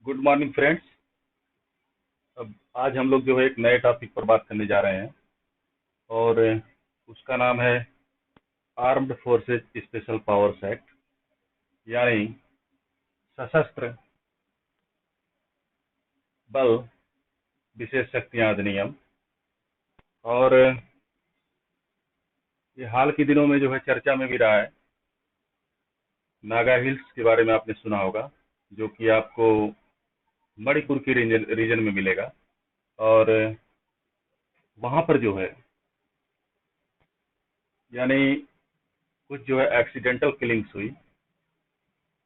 Good morning friends. अब आज हम लोग जो है एक नए टॉपिक पर बात करने जा रहे हैं और उसका नाम है armed forces special powers act, यानी सशस्त्र बल विशेष शक्तियां अधिनियम। और ये हाल के दिनों में जो है चर्चा में भी रहा है। नागा हिल्स के बारे में आपने सुना होगा, जो कि आपको मणिपुर के रीजन में मिलेगा। और वहां पर जो है यानी कुछ जो है एक्सीडेंटल किलिंग्स हुई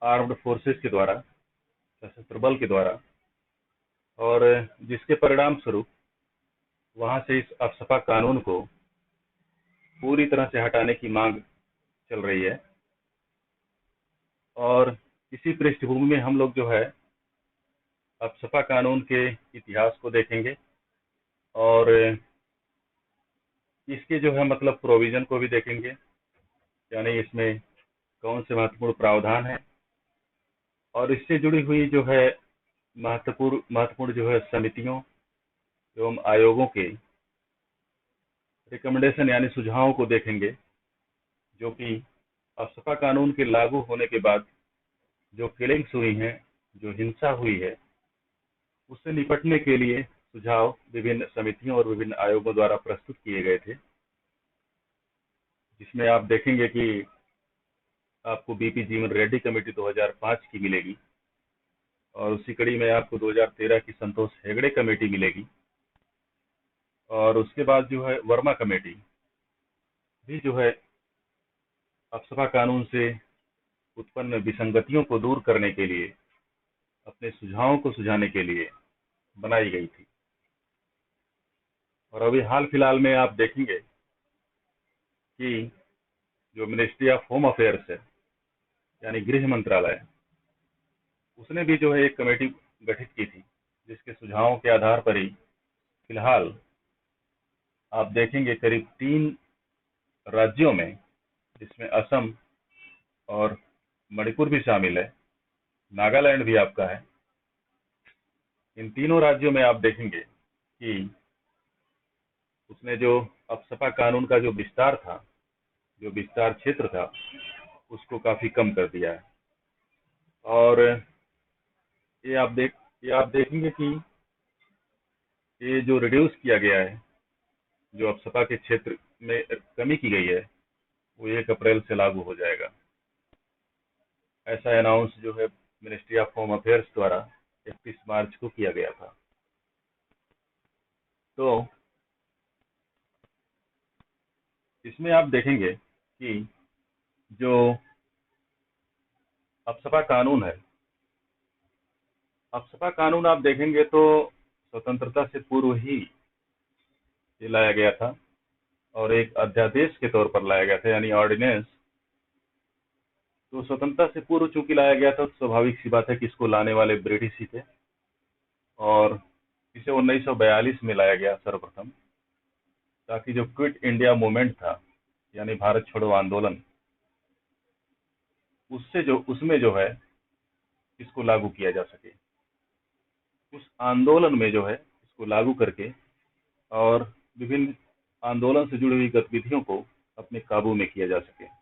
आर्म्ड फोर्सेस के द्वारा, सशस्त्र बल के द्वारा, और जिसके परिणाम स्वरूप वहां से इस अफसपा कानून को पूरी तरह से हटाने की मांग चल रही है। और इसी पृष्ठभूमि में हम लोग जो है अफसपा कानून के इतिहास को देखेंगे और इसके जो है मतलब प्रोविजन को भी देखेंगे, यानी इसमें कौन से महत्वपूर्ण प्रावधान है और इससे जुड़ी हुई जो है महत्वपूर्ण जो है समितियों एवं आयोगों के रिकमेंडेशन यानी सुझावों को देखेंगे, जो कि अफसपा कानून के लागू होने के बाद जो किलिंग्स हुई हैं, जो हिंसा हुई है, उससे निपटने के लिए सुझाव विभिन्न समितियों और विभिन्न आयोगों द्वारा प्रस्तुत किए गए थे। जिसमें आप देखेंगे कि आपको बीपी जीवन रेड्डी कमेटी 2005 की मिलेगी और उसी कड़ी में आपको 2013 की संतोष हेगड़े कमेटी मिलेगी। और उसके बाद जो है वर्मा कमेटी भी जो है अफसपा कानून से उत्पन्न विसंगतियों को दूर करने के लिए, अपने सुझावों को सुझाने के लिए बनाई गई थी। और अभी हाल फिलहाल में आप देखेंगे कि जो मिनिस्ट्री ऑफ होम अफेयर्स है, यानी गृह मंत्रालय, उसने भी जो है एक कमेटी गठित की थी, जिसके सुझावों के आधार पर ही फिलहाल आप देखेंगे करीब 3 राज्यों में, जिसमें असम और मणिपुर भी शामिल है, नागालैंड भी आपका है। इन तीनों राज्यों में आप देखेंगे कि उसने जो अफसपा कानून का जो विस्तार था, जो विस्तार क्षेत्र था, उसको काफी कम कर दिया है। और ये आप देखेंगे कि ये जो रिड्यूस किया गया है, जो अफसपा के क्षेत्र में कमी की गई है, वो 1 अप्रैल से लागू हो जाएगा। ऐसा अनाउंस जो है मिनिस्ट्री ऑफ होम अफेयर्स द्वारा 31 मार्च को किया गया था। तो इसमें आप देखेंगे कि जो अफसपा कानून है, अफसपा कानून आप देखेंगे तो स्वतंत्रता से पूर्व ही ये लाया गया था और एक अध्यादेश के तौर पर लाया गया था, यानी ऑर्डिनेंस। तो स्वतंत्रता से पूर्व चूंकि लाया गया था, तो स्वाभाविक सी बात है कि इसको लाने वाले ब्रिटिश ही थे और इसे 1942 में लाया गया सर्वप्रथम, ताकि जो क्विट इंडिया मूवमेंट था, यानी भारत छोड़ो आंदोलन, उसमें जो है इसको लागू किया जा सके। उस आंदोलन में जो है इसको लागू करके और विभिन्न आंदोलन से जुड़ी हुई गतिविधियों को अपने काबू में किया जा सके।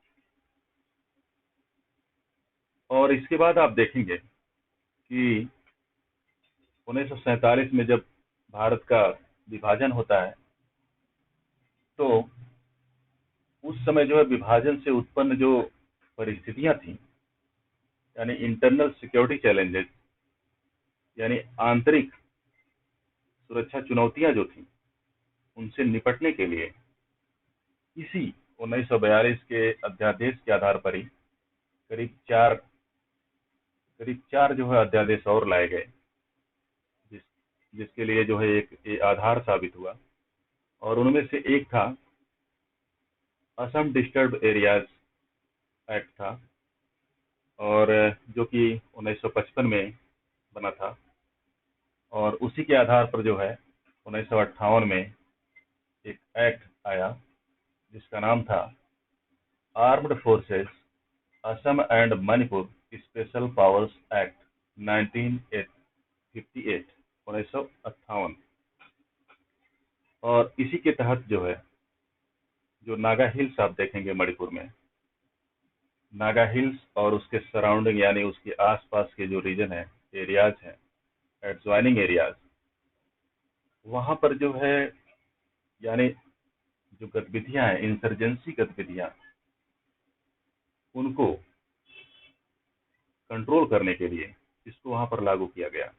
और इसके बाद आप देखेंगे कि 1947 में जब भारत का विभाजन होता है, तो उस समय जो है विभाजन से उत्पन्न जो परिस्थितियां थी, यानी इंटरनल सिक्योरिटी चैलेंजेस, यानी आंतरिक सुरक्षा चुनौतियां जो थी, उनसे निपटने के लिए इसी 1942 के अध्यादेश के आधार पर ही करीब चार जो है अध्यादेश और लाए गए, जिस जिसके लिए जो है एक आधार साबित हुआ। और उनमें से एक था असम डिस्टर्ब एरियाज एक्ट था, और जो कि 1955 में बना था। और उसी के आधार पर जो है 1958 में एक एक्ट आया, जिसका नाम था armed forces Assam and Manipur special powers act 1958। 58 1958। और इसी के तहत जो है जो नागा हिल्स आप देखेंगे मणिपुर में, नागा हिल्स और उसके सराउंडिंग यानी उसके आसपास के जो रीजन है, एरियाज हैं, एडजॉइनिंग एरियाज, वहां पर जो है यानी जो गतिविधियां हैं, इंसर्जेंसी गतिविधियां, उनको कंट्रोल करने के लिए इसको वहां पर लागू किया गया।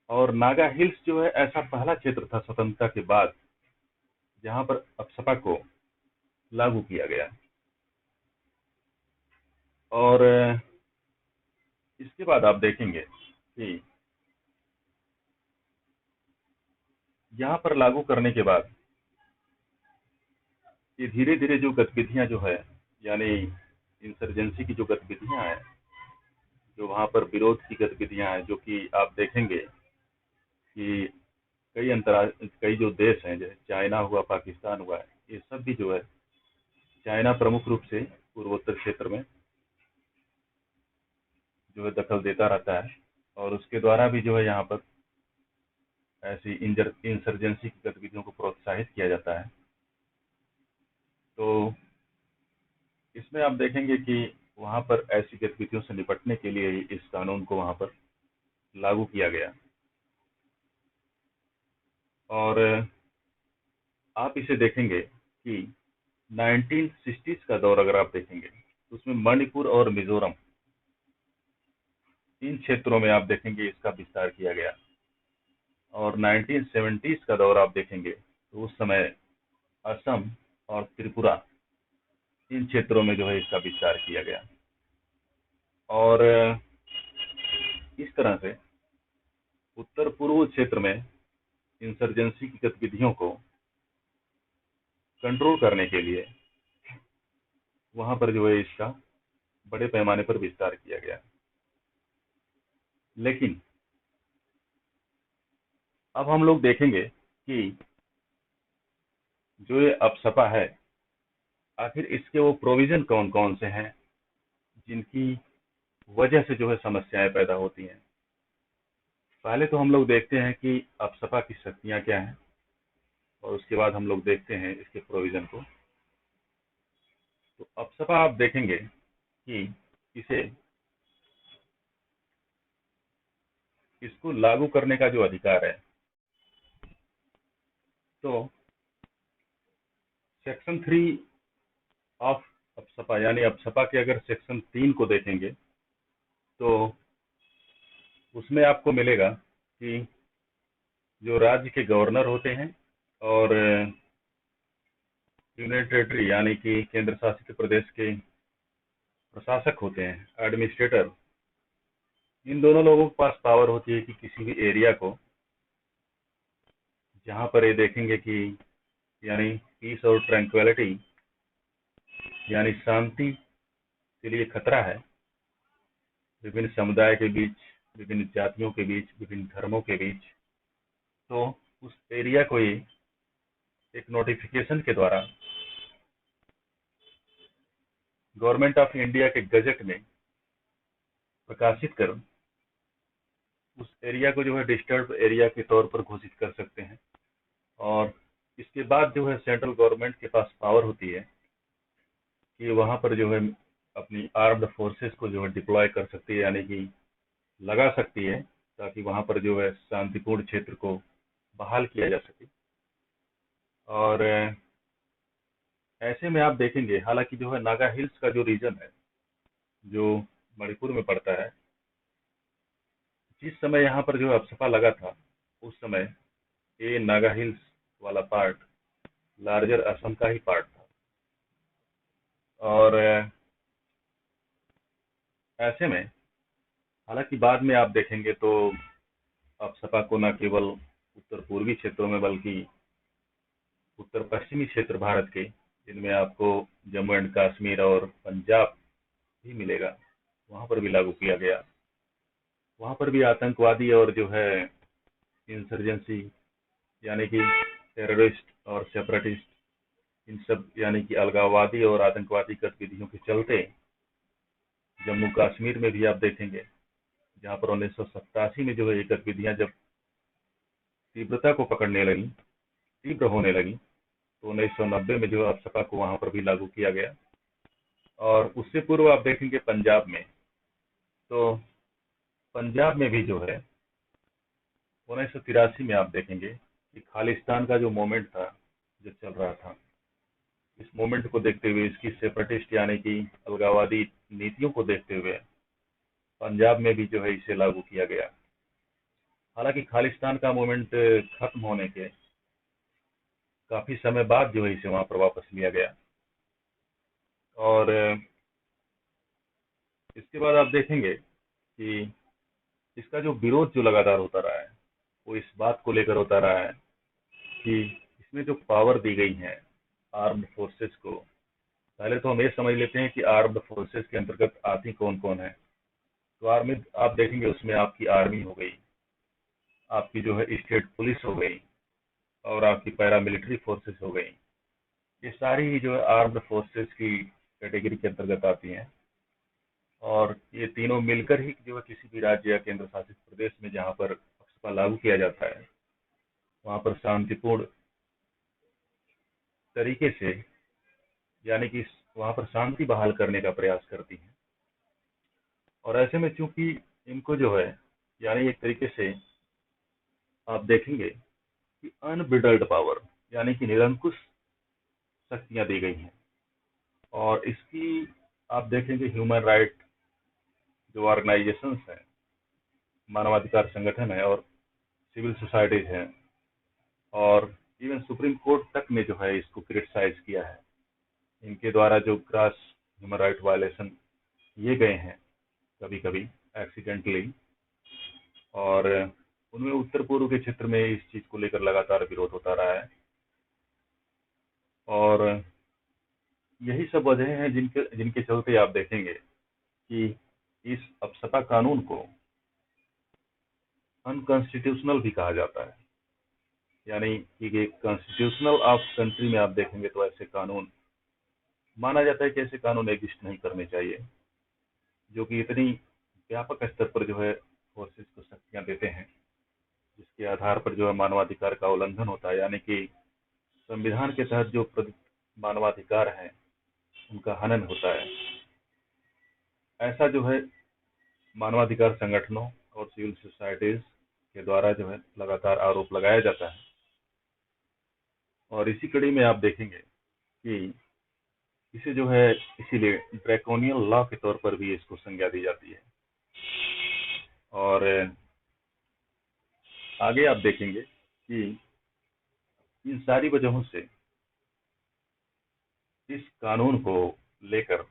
और नागा हिल्स जो है ऐसा पहला क्षेत्र था स्वतंत्रता के बाद जहां पर अप्सपा को लागू किया गया। और इसके बाद आप देखेंगे कि यहाँ पर लागू करने के बाद ये धीरे धीरे जो गतिविधियां जो है यानी इंसर्जेंसी की जो गतिविधियां हैं, जो वहां पर विरोध की गतिविधियां हैं, जो कि आप देखेंगे कि कई जो देश हैं, जैसे चाइना हुआ, पाकिस्तान हुआ, ये सब भी जो है, चाइना प्रमुख रूप से पूर्वोत्तर क्षेत्र में जो है दखल देता रहता है और उसके द्वारा भी जो है यहाँ पर ऐसी इंसर्जेंसी की गतिविधियों को प्रोत्साहित किया जाता है। तो इसमें आप देखेंगे कि वहां पर ऐसी गतिविधियों से निपटने के लिए ही इस कानून को वहां पर लागू किया गया। और आप इसे देखेंगे कि 1960s का दौर अगर आप देखेंगे तो उसमें मणिपुर और मिजोरम, इन क्षेत्रों में आप देखेंगे इसका विस्तार किया गया। और 1970s का दौर आप देखेंगे तो उस समय असम और त्रिपुरा, इन क्षेत्रों में जो है इसका विस्तार किया गया। और इस तरह से उत्तर पूर्व क्षेत्र में इंसर्जेंसी की गतिविधियों को कंट्रोल करने के लिए वहां पर जो है इसका बड़े पैमाने पर विस्तार किया गया। लेकिन अब हम लोग देखेंगे कि जो ये अप्सपा है, आखिर इसके वो प्रोविजन कौन कौन से हैं जिनकी वजह से जो है समस्याएं पैदा होती हैं। पहले तो हम लोग देखते हैं कि अप्सपा की शक्तियां क्या हैं और उसके बाद हम लोग देखते हैं इसके प्रोविजन को। तो अप्सपा आप देखेंगे कि इसको लागू करने का जो अधिकार है, तो सेक्शन 3 ऑफ अप्सपा यानी अप्सपा के अगर सेक्शन 3 को देखेंगे तो उसमें आपको मिलेगा कि जो राज्य के गवर्नर होते हैं और यूनियन टेरिटरी यानी कि केंद्र शासित प्रदेश के प्रशासक होते हैं, एडमिनिस्ट्रेटर, इन दोनों लोगों के पास पावर होती है कि किसी भी एरिया को जहां पर ये देखेंगे कि यानी पीस और ट्रैंक्विलिटी यानी शांति के लिए खतरा है, विभिन्न समुदाय के बीच, विभिन्न जातियों के बीच, विभिन्न धर्मों के बीच, तो उस एरिया को ही एक नोटिफिकेशन के द्वारा गवर्नमेंट ऑफ इंडिया के गजट में प्रकाशित कर उस एरिया को जो है डिस्टर्ब एरिया के तौर पर घोषित कर सकते हैं। और इसके बाद जो है सेंट्रल गवर्नमेंट के पास पावर होती है कि वहां पर जो है अपनी आर्म्ड फोर्सेस को जो है डिप्लॉय कर सकती है, यानी कि लगा सकती है, ताकि वहां पर जो है शांतिपूर्ण क्षेत्र को बहाल किया जा सके। और ऐसे में आप देखेंगे, हालांकि जो है नागा हिल्स का जो रीजन है जो मणिपुर में पड़ता है, जिस समय यहाँ पर जो अप्सपा लगा था उस समय ये नागा हिल्स वाला पार्ट लार्जर असम का ही पार्ट था। और ऐसे में हालांकि बाद में आप देखेंगे तो अप्सपा को न केवल उत्तर पूर्वी क्षेत्रों में बल्कि उत्तर पश्चिमी क्षेत्र भारत के, जिनमें आपको जम्मू एंड कश्मीर और पंजाब भी मिलेगा, वहां पर भी लागू किया गया। वहां पर भी आतंकवादी और जो है इंसर्जेंसी यानी कि टेररिस्ट और सेपरेटिस्ट, इन सब यानी कि अलगाववादी और आतंकवादी गतिविधियों के चलते जम्मू कश्मीर में भी आप देखेंगे जहाँ पर 1987 में जो है ये गतिविधियां जब तीव्रता को पकड़ने लगी, तीव्र होने लगी, तो 1990 में जो है अफसपा को वहां पर भी लागू किया गया। और उससे पूर्व आप देखेंगे पंजाब में, तो पंजाब में भी जो है 1983 में आप देखेंगे कि खालिस्तान का जो मूवमेंट था, जो चल रहा था, इस मूवमेंट को देखते हुए, इसकी सेपरेटिस्ट यानी कि अलगाववादी नीतियों को देखते हुए पंजाब में भी जो है इसे लागू किया गया। हालांकि खालिस्तान का मूवमेंट खत्म होने के काफी समय बाद जो है इसे वहां पर वापस लिया गया। और इसके बाद आप देखेंगे कि इसका जो विरोध जो लगातार होता रहा है, वो इस बात को लेकर होता रहा है कि इसमें जो पावर दी गई है आर्म्ड फोर्सेस को, पहले तो हम ये समझ लेते हैं कि आर्म्ड फोर्सेस के अंतर्गत आती कौन कौन है। तो आर्मी आप देखेंगे उसमें आपकी आर्मी हो गई, आपकी जो है स्टेट पुलिस हो गई, और आपकी पैरामिलिट्री फोर्सेस हो गई। ये सारी ही जो है आर्म्ड फोर्सेस की कैटेगरी के अंतर्गत आती हैं। और ये तीनों मिलकर ही जो है किसी भी राज्य या केंद्र शासित प्रदेश में जहाँ पर अफस्पा लागू किया जाता है, वहाँ पर शांतिपूर्ण तरीके से, यानी कि वहाँ पर शांति बहाल करने का प्रयास करती हैं। और ऐसे में चूंकि इनको जो है, यानी एक तरीके से आप देखेंगे कि अनब्रिडल्ड पावर, यानी कि निरंकुश शक्तियां दी गई हैं। और इसकी आप देखेंगे ह्यूमन राइट जो ऑर्गेनाइजेशंस हैं, मानवाधिकार संगठन है और सिविल सोसाइटीज हैं, और इवन सुप्रीम कोर्ट तक ने जो है इसको क्रिटिसाइज किया है। इनके द्वारा जो ग्रास ह्यूमन राइट वायलेशन किए गए हैं कभी कभी एक्सीडेंटली, और उनमें उत्तर पूर्व के क्षेत्र में इस चीज को लेकर लगातार विरोध होता रहा है। और यही सब वजह हैं जिनके जिनके चलते आप देखेंगे कि इस अफसपा कानून को अनकॉन्स्टिट्यूशनल भी कहा जाता है। यानी कि कॉन्स्टिट्यूशनल ऑफ कंट्री में आप देखेंगे तो ऐसे कानून माना जाता है कि ऐसे कानून एग्जिस्ट नहीं करने चाहिए, जो कि इतनी व्यापक स्तर पर जो है फोर्सेस को शक्तियां देते हैं, जिसके आधार पर जो है मानवाधिकार का उल्लंघन होता है, यानी कि संविधान के तहत जो मानवाधिकार हैं उनका हनन होता है। ऐसा जो है मानवाधिकार संगठनों और सिविल सोसाइटीज के द्वारा जो है लगातार आरोप लगाया जाता है। और इसी कड़ी में आप देखेंगे कि इसे जो है इसीलिए ड्रैकोनियन लॉ के तौर पर भी इसको संज्ञा दी जाती है। और आगे आप देखेंगे कि इन सारी वजहों से इस कानून को लेकर,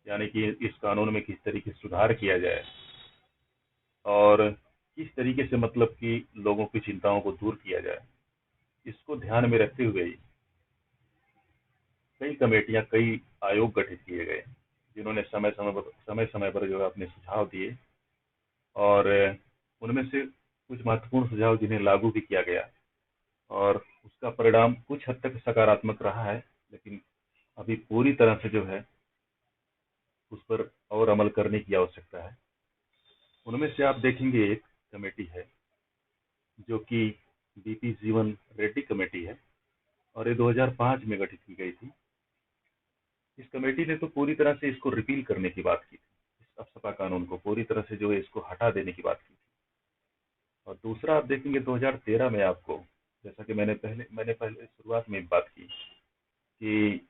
यानी कि इस कानून में किस तरीके से सुधार किया जाए और किस तरीके से मतलब कि लोगों की चिंताओं को दूर किया जाए, इसको ध्यान में रखते हुए कई कमेटियां, कई आयोग गठित किए गए, जिन्होंने समय समय पर जो है अपने सुझाव दिए। और उनमें से कुछ महत्वपूर्ण सुझाव जिन्हें लागू भी किया गया, और उसका परिणाम कुछ हद तक सकारात्मक रहा है, लेकिन अभी पूरी तरह से जो है उस पर और अमल करने की आवश्यकता है। उनमें से आप देखेंगे एक कमेटी है जो कि बीपी जीवन रेड्डी कमेटी है, और ये 2005 में गठित की गई थी। इस कमेटी ने तो पूरी तरह से इसको रिपील करने की बात की थी, इस अफसपा कानून को पूरी तरह से जो है इसको हटा देने की बात की थी। और दूसरा आप देखेंगे 2013 में आपको, जैसा कि मैंने पहले शुरुआत में बात की कि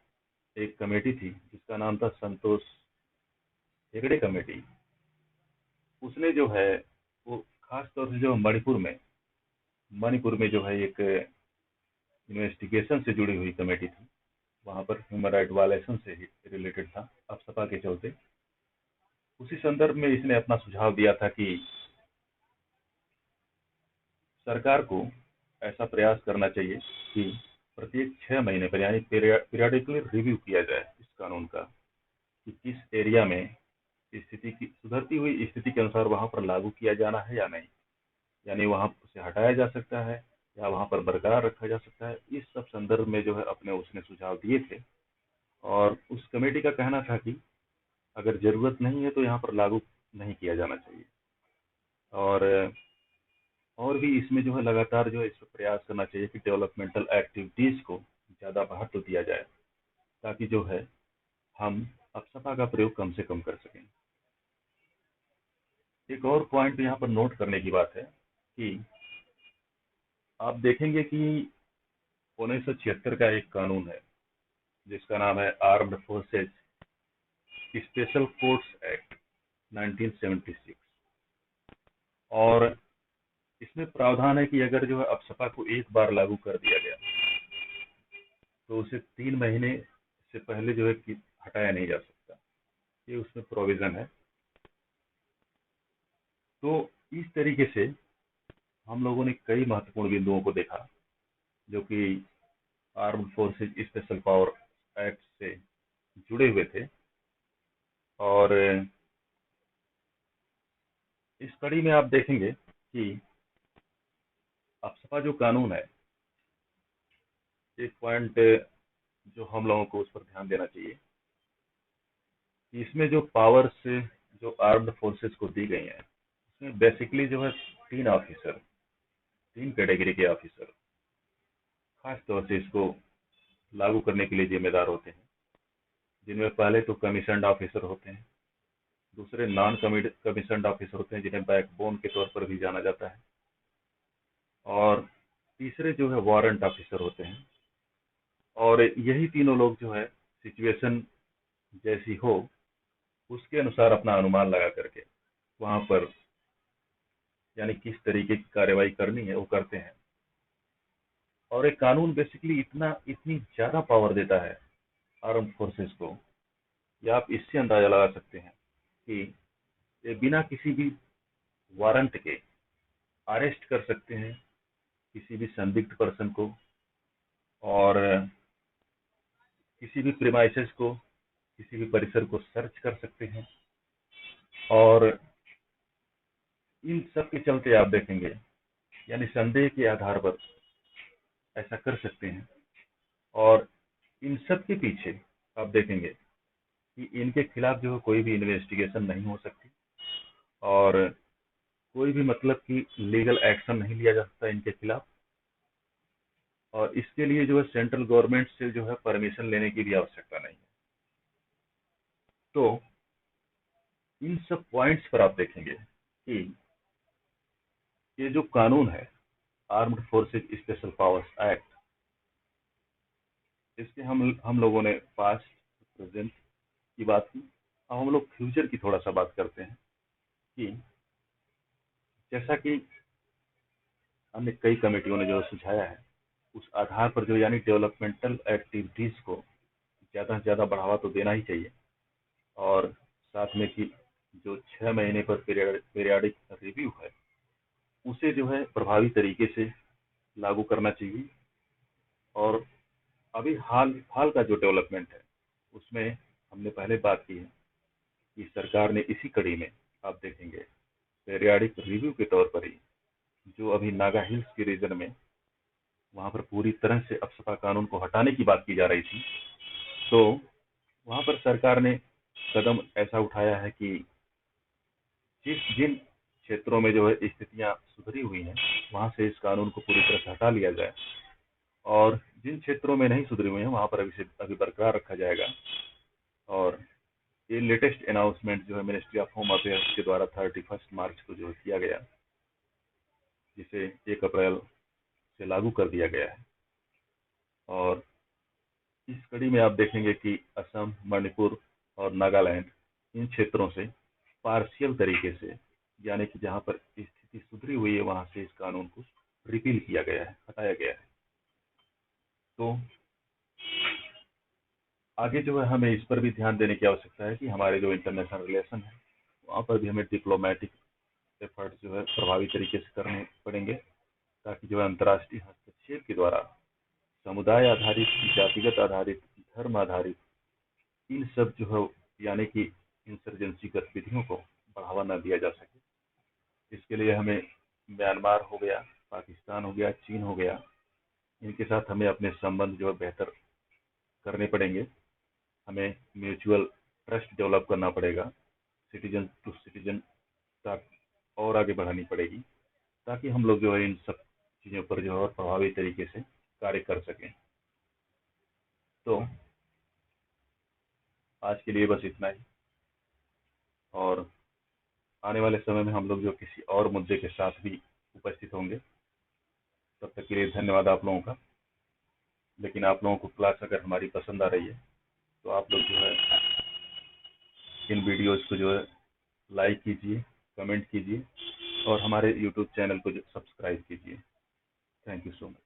एक कमेटी थी जिसका नाम था संतोष हेगड़े कमेटी। उसने जो है वो खास तौर से जो मणिपुर में जो है एक इन्वेस्टिगेशन से जुड़ी हुई कमेटी थी। वहां पर ह्यूमन राइट वायलेशन से रिलेटेड था अफसपा के चलते। उसी संदर्भ में इसने अपना सुझाव दिया था कि सरकार को ऐसा प्रयास करना चाहिए कि प्रत्येक 6 महीने पर, यानी पीरियडिकली रिव्यू किया जाए इस कानून का, कि किस एरिया में स्थिति की सुधरती हुई स्थिति के अनुसार वहां पर लागू किया जाना है या नहीं, यानी वहां से हटाया जा सकता है या वहां पर बरकरार रखा जा सकता है। इस सब संदर्भ में जो है अपने उसने सुझाव दिए थे। और उस कमेटी का कहना था कि अगर जरूरत नहीं है तो यहाँ पर लागू नहीं किया जाना चाहिए। और भी इसमें जो है लगातार जो है इस पर प्रयास करना चाहिए कि डेवलपमेंटल एक्टिविटीज़ को ज़्यादा महत्व दिया जाए, ताकि जो है हम अपसपा का प्रयोग कम से कम कर सकें। एक और पॉइंट यहाँ पर नोट करने की बात है कि आप देखेंगे कि 1976 का एक कानून है जिसका नाम है armed forces special courts act 1976, और इसमें प्रावधान है कि अगर जो है अपसपा को एक बार लागू कर दिया गया तो उसे 3 महीने से पहले जो है कि हटाया नहीं जा सकता, ये उसमें प्रोविजन है। तो इस तरीके से हम लोगों ने कई महत्वपूर्ण बिंदुओं को देखा जो कि armed forces special power act से जुड़े हुए थे, और इस कड़ी में आप देखेंगे कि अपसपा जो कानून है, एक पॉइंट जो हम लोगों को उस पर ध्यान देना चाहिए कि इसमें जो पावर्स जो आर्म्ड फोर्सेस को दी गई हैं उसमें बेसिकली जो है 3 ऑफिसर, 3 कैटेगरी के ऑफिसर खास तौर से इसको लागू करने के लिए जिम्मेदार होते हैं, जिनमें पहले तो कमीशन्ड ऑफिसर होते हैं, दूसरे नॉन कमीशन्ड ऑफिसर होते हैं जिन्हें बैकबोन के तौर पर भी जाना जाता है, और तीसरे जो है वारंट ऑफिसर होते हैं। और यही तीनों लोग जो है सिचुएशन जैसी हो उसके अनुसार अपना अनुमान लगा करके वहां पर यानी किस तरीके की कार्रवाई करनी है वो करते हैं। और एक कानून बेसिकली इतनी ज्यादा पावर देता है आर्म फोर्सेस को, या आप इससे अंदाजा लगा सकते हैं कि ये बिना किसी भी वारंट के अरेस्ट कर सकते हैं किसी भी संदिग्ध पर्सन को, और किसी भी प्रीमाइसेस को, किसी भी परिसर को सर्च कर सकते हैं, और इन सब के चलते आप देखेंगे यानी संदेह के आधार पर ऐसा कर सकते हैं। और इन सब के पीछे आप देखेंगे कि इनके खिलाफ जो है कोई भी इन्वेस्टिगेशन नहीं हो सकती, और कोई भी मतलब कि लीगल एक्शन नहीं लिया जा सकता इनके खिलाफ, और इसके लिए जो है सेंट्रल गवर्नमेंट से जो है परमिशन लेने की भी आवश्यकता नहीं है। तो इन सब पॉइंट्स पर आप देखेंगे कि ये जो कानून है armed forces special powers act, इसके हम लोगों ने पास्ट प्रेजेंट की बात की। अब हम लोग फ्यूचर की थोड़ा सा बात करते हैं कि जैसा कि अन्य कई कमेटियों ने जो सुझाया है उस आधार पर जो यानी डेवलपमेंटल एक्टिविटीज को ज़्यादा से ज़्यादा बढ़ावा तो देना ही चाहिए, और साथ में कि जो 6 महीने पर पीरियाडिक रिव्यू है उसे जो है प्रभावी तरीके से लागू करना चाहिए। और अभी हाल हाल का जो डेवलपमेंट है उसमें हमने पहले बात की है कि सरकार ने इसी कड़ी में आप देखेंगे पीरियाडिक रिव्यू के तौर पर ही जो अभी नागा हिल्स के रीजन में वहां पर पूरी तरह से अपसपा कानून को हटाने की बात की जा रही थी, तो वहां पर सरकार ने कदम ऐसा उठाया है कि जिन क्षेत्रों में जो है स्थितियां सुधरी हुई हैं वहां से इस कानून को पूरी तरह से हटा लिया जाए, और जिन क्षेत्रों में नहीं सुधरी हुई हैं वहां पर अभी बरकरार रखा जाएगा। और ये लेटेस्ट अनाउंसमेंट जो है मिनिस्ट्री ऑफ होम अफेयर्स के द्वारा 31 मार्च को जो किया गया, जिसे 1 अप्रैल से लागू कर दिया गया है। और इस कड़ी में आप देखेंगे कि असम, मणिपुर और नागालैंड इन क्षेत्रों से पार्शियल तरीके से यानी कि जहां पर स्थिति सुधरी हुई है वहां से इस कानून को रिपील किया गया है, हटाया गया है। तो आगे जो है हमें इस पर भी ध्यान देने की आवश्यकता है कि हमारे जो इंटरनेशनल रिलेशन है वहाँ पर भी हमें डिप्लोमेटिक एफर्ट जो है प्रभावी तरीके से करने पड़ेंगे, ताकि जो है अंतर्राष्ट्रीय हस्तक्षेप के द्वारा समुदाय आधारित, जातिगत आधारित, धर्म आधारित इन सब जो है यानी कि इंसर्जेंसी गतिविधियों को बढ़ावा न दिया जा सके। इसके लिए हमें म्यांमार हो गया, पाकिस्तान हो गया, चीन हो गया, इनके साथ हमें अपने संबंध जो है बेहतर करने पड़ेंगे। हमें म्यूचुअल ट्रस्ट डेवलप करना पड़ेगा सिटीजन टू सिटीजन का, और और आगे बढ़ानी पड़ेगी, ताकि हम लोग जो है इन सब चीज़ों पर जो है और प्रभावी तरीके से कार्य कर सकें। तो आज के लिए बस इतना ही, और आने वाले समय में हम लोग जो किसी और मुद्दे के साथ भी उपस्थित होंगे। तब तक के लिए धन्यवाद आप लोगों का। लेकिन आप लोगों को क्लास अगर हमारी पसंद आ रही है तो आप लोग जो है इन वीडियोज़ को जो है लाइक कीजिए, कमेंट कीजिए और हमारे यूट्यूब चैनल को सब्सक्राइब कीजिए। Thank you so much.